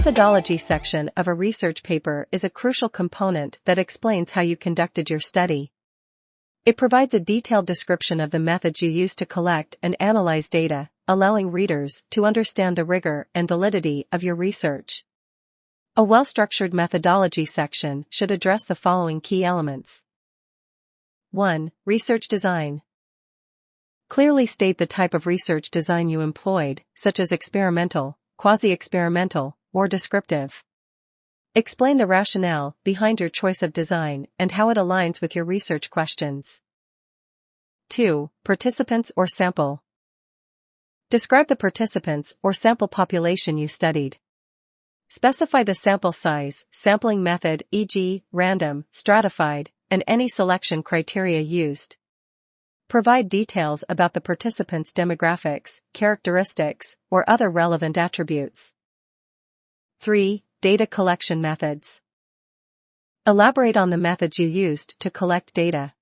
methodology section of a research paper is a crucial component that explains how you conducted your study. It provides a detailed description of the methods you use to collect and analyze data, allowing readers to understand the rigor and validity of your research. A well-structured methodology section should address the following key elements. 1. Research design. Clearly state the type of research design you employed, such as experimental, quasi-experimental, or descriptive. Explain the rationale behind your choice of design and how it aligns with your research questions. 2. Participants or sample. Describe the participants or sample population you studied. Specify the sample size, sampling method, e.g., random, stratified, and any selection criteria used. Provide details about the participants' demographics, characteristics, or other relevant attributes. 3. Data collection methods. Elaborate on the methods you used to collect data.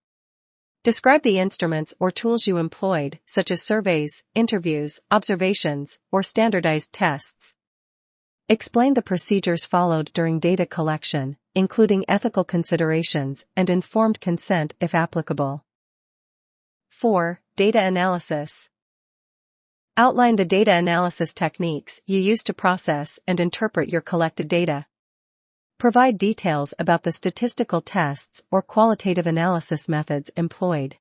Describe the instruments or tools you employed, such as surveys, interviews, observations, or standardized tests. Explain the procedures followed during data collection, including ethical considerations and informed consent if applicable. 4. Data analysis. Outline the data analysis techniques you use to process and interpret your collected data. Provide details about the statistical tests or qualitative analysis methods employed.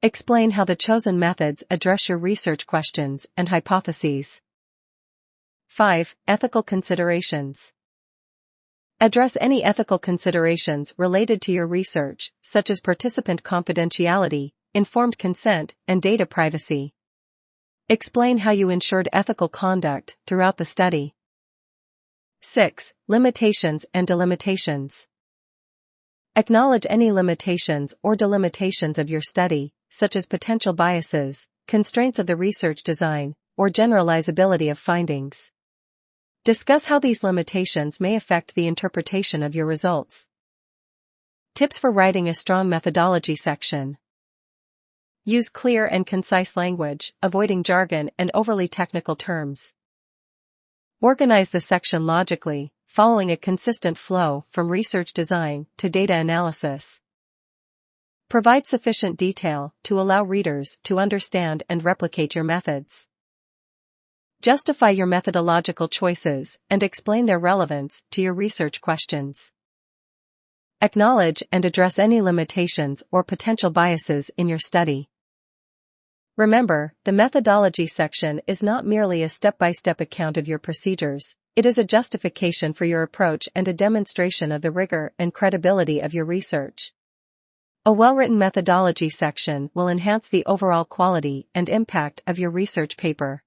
Explain how the chosen methods address your research questions and hypotheses. 5. Ethical considerations. Address any ethical considerations related to your research, such as participant confidentiality, informed consent, and data privacy. Explain how you ensured ethical conduct throughout the study. 6. Limitations and delimitations. Acknowledge any limitations or delimitations of your study, such as potential biases, constraints of the research design, or generalizability of findings. Discuss how these limitations may affect the interpretation of your results. Tips for writing a strong methodology section. Use clear and concise language, avoiding jargon and overly technical terms. Organize the section logically, following a consistent flow from research design to data analysis. Provide sufficient detail to allow readers to understand and replicate your methods. Justify your methodological choices and explain their relevance to your research questions. Acknowledge and address any limitations or potential biases in your study. Remember, the methodology section is not merely a step-by-step account of your procedures, it is a justification for your approach and a demonstration of the rigor and credibility of your research. A well-written methodology section will enhance the overall quality and impact of your research paper.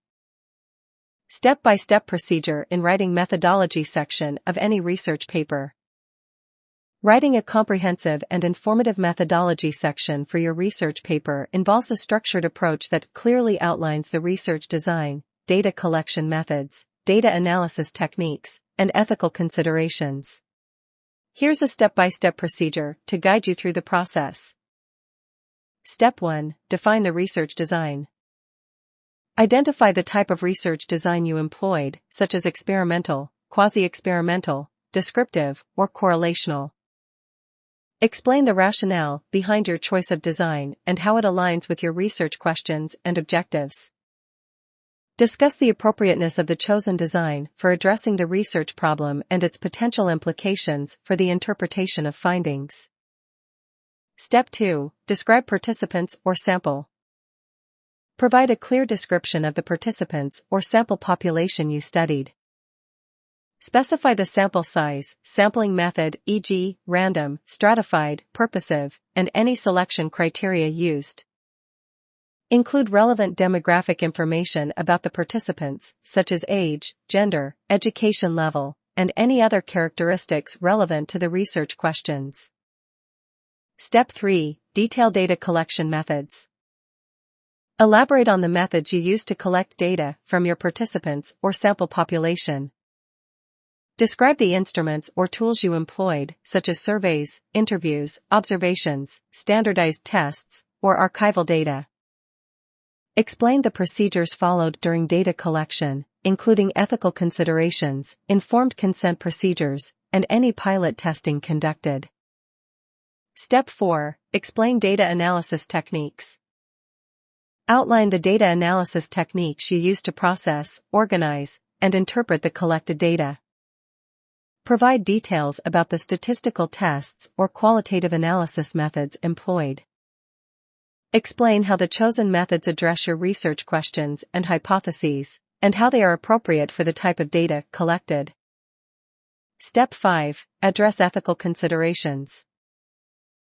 Step-by-step procedure in writing methodology section of any research paper. Writing a comprehensive and informative methodology section for your research paper involves a structured approach that clearly outlines the research design, data collection methods, data analysis techniques, and ethical considerations. Here's a step-by-step procedure to guide you through the process. Step 1. Define the research design. Identify the type of research design you employed, such as experimental, quasi-experimental, descriptive, or correlational. Explain the rationale behind your choice of design and how it aligns with your research questions and objectives. Discuss the appropriateness of the chosen design for addressing the research problem and its potential implications for the interpretation of findings. Step 2. Describe participants or sample. Provide a clear description of the participants or sample population you studied. Specify the sample size, sampling method, e.g., random, stratified, purposive, and any selection criteria used. Include relevant demographic information about the participants, such as age, gender, education level, and any other characteristics relevant to the research questions. Step 3. Detail data collection methods. Elaborate on the methods you use to collect data from your participants or sample population. Describe the instruments or tools you employed, such as surveys, interviews, observations, standardized tests, or archival data. Explain the procedures followed during data collection, including ethical considerations, informed consent procedures, and any pilot testing conducted. Step 4. Explain data analysis techniques. Outline the data analysis techniques you use to process, organize, and interpret the collected data. Provide details about the statistical tests or qualitative analysis methods employed. Explain how the chosen methods address your research questions and hypotheses, and how they are appropriate for the type of data collected. Step 5. Address ethical considerations.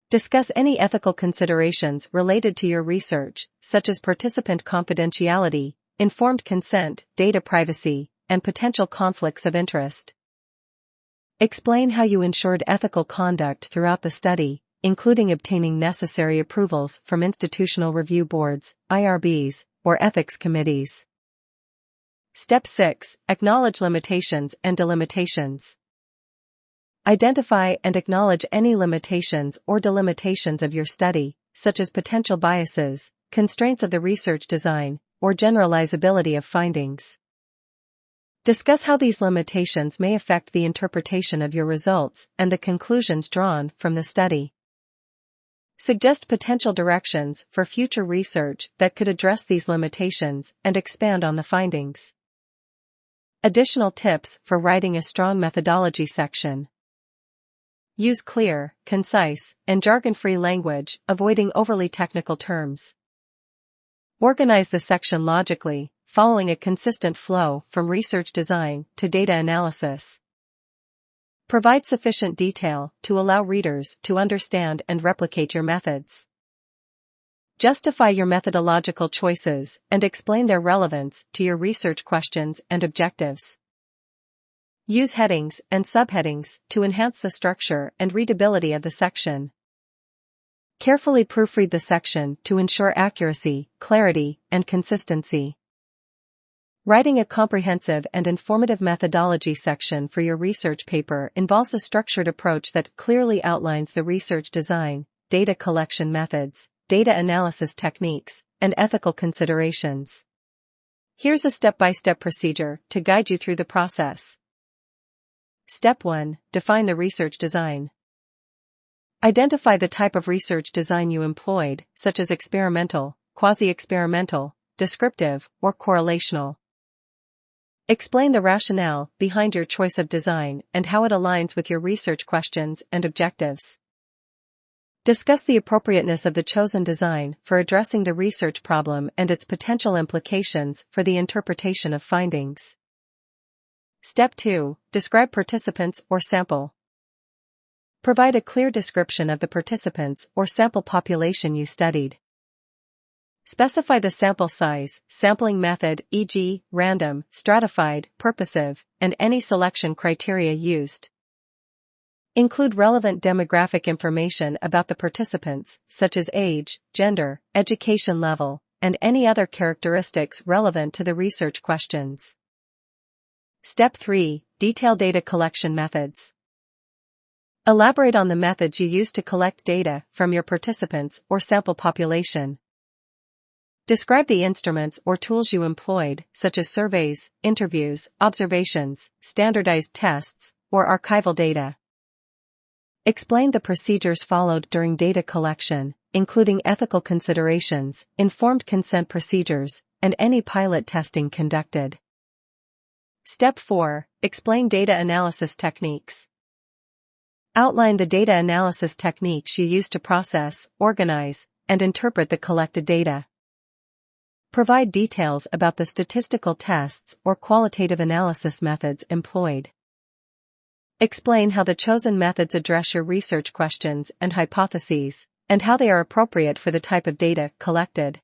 Discuss any ethical considerations related to your research, such as participant confidentiality, informed consent, data privacy, and potential conflicts of interest. Explain how you ensured ethical conduct throughout the study, including obtaining necessary approvals from institutional review boards, IRBs, or ethics committees. Step 6. Acknowledge limitations and delimitations. Identify and acknowledge any limitations or delimitations of your study, such as potential biases, constraints of the research design, or generalizability of findings. Discuss how these limitations may affect the interpretation of your results and the conclusions drawn from the study. Suggest potential directions for future research that could address these limitations and expand on the findings. Additional tips for writing a strong methodology section. Use clear, concise, and jargon-free language, avoiding overly technical terms. Organize the section logically, following a consistent flow from research design to data analysis. Provide sufficient detail to allow readers to understand and replicate your methods. Justify your methodological choices and explain their relevance to your research questions and objectives. Use headings and subheadings to enhance the structure and readability of the section. Carefully proofread the section to ensure accuracy, clarity, and consistency. Writing a comprehensive and informative methodology section for your research paper involves a structured approach that clearly outlines the research design, data collection methods, data analysis techniques, and ethical considerations. Here's a step-by-step procedure to guide you through the process. Step 1. Define the research design. Identify the type of research design you employed, such as experimental, quasi-experimental, descriptive, or correlational. Explain the rationale behind your choice of design and how it aligns with your research questions and objectives. Discuss the appropriateness of the chosen design for addressing the research problem and its potential implications for the interpretation of findings. Step 2. Describe participants or sample. Provide a clear description of the participants or sample population you studied. Specify the sample size, sampling method, e.g., random, stratified, purposive, and any selection criteria used. Include relevant demographic information about the participants, such as age, gender, education level, and any other characteristics relevant to the research questions. Step 3. Detail data collection methods. Elaborate on the methods you use to collect data from your participants or sample population. Describe the instruments or tools you employed, such as surveys, interviews, observations, standardized tests, or archival data. Explain the procedures followed during data collection, including ethical considerations, informed consent procedures, and any pilot testing conducted. Step 4. Explain data analysis techniques. Outline the data analysis techniques you use to process, organize, and interpret the collected data. Provide details about the statistical tests or qualitative analysis methods employed. Explain how the chosen methods address your research questions and hypotheses, and how they are appropriate for the type of data collected.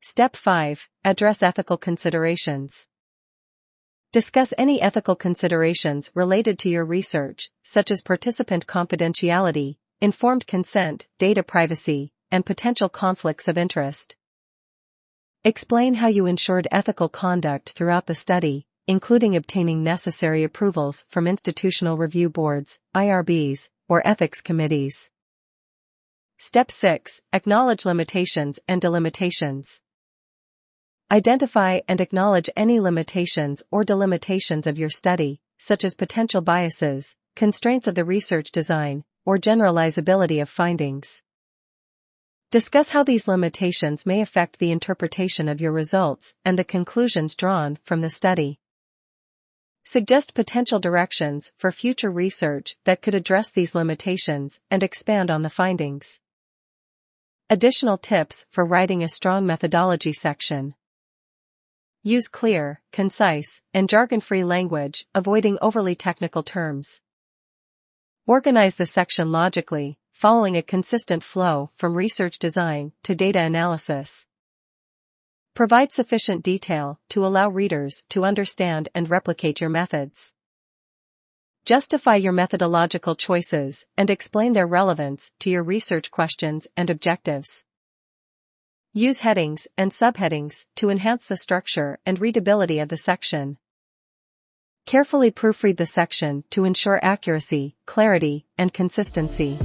Step 5. Address ethical considerations. Discuss any ethical considerations related to your research, such as participant confidentiality, informed consent, data privacy, and potential conflicts of interest. Explain how you ensured ethical conduct throughout the study, including obtaining necessary approvals from institutional review boards, IRBs, or ethics committees. Step 6. Acknowledge limitations and delimitations. Identify and acknowledge any limitations or delimitations of your study, such as potential biases, constraints of the research design, or generalizability of findings. Discuss how these limitations may affect the interpretation of your results and the conclusions drawn from the study. Suggest potential directions for future research that could address these limitations and expand on the findings. Additional tips for writing a strong methodology section. Use clear, concise, and jargon-free language, avoiding overly technical terms. Organize the section logically, following a consistent flow from research design to data analysis. Provide sufficient detail to allow readers to understand and replicate your methods. Justify your methodological choices and explain their relevance to your research questions and objectives. Use headings and subheadings to enhance the structure and readability of the section. Carefully proofread the section to ensure accuracy, clarity, and consistency.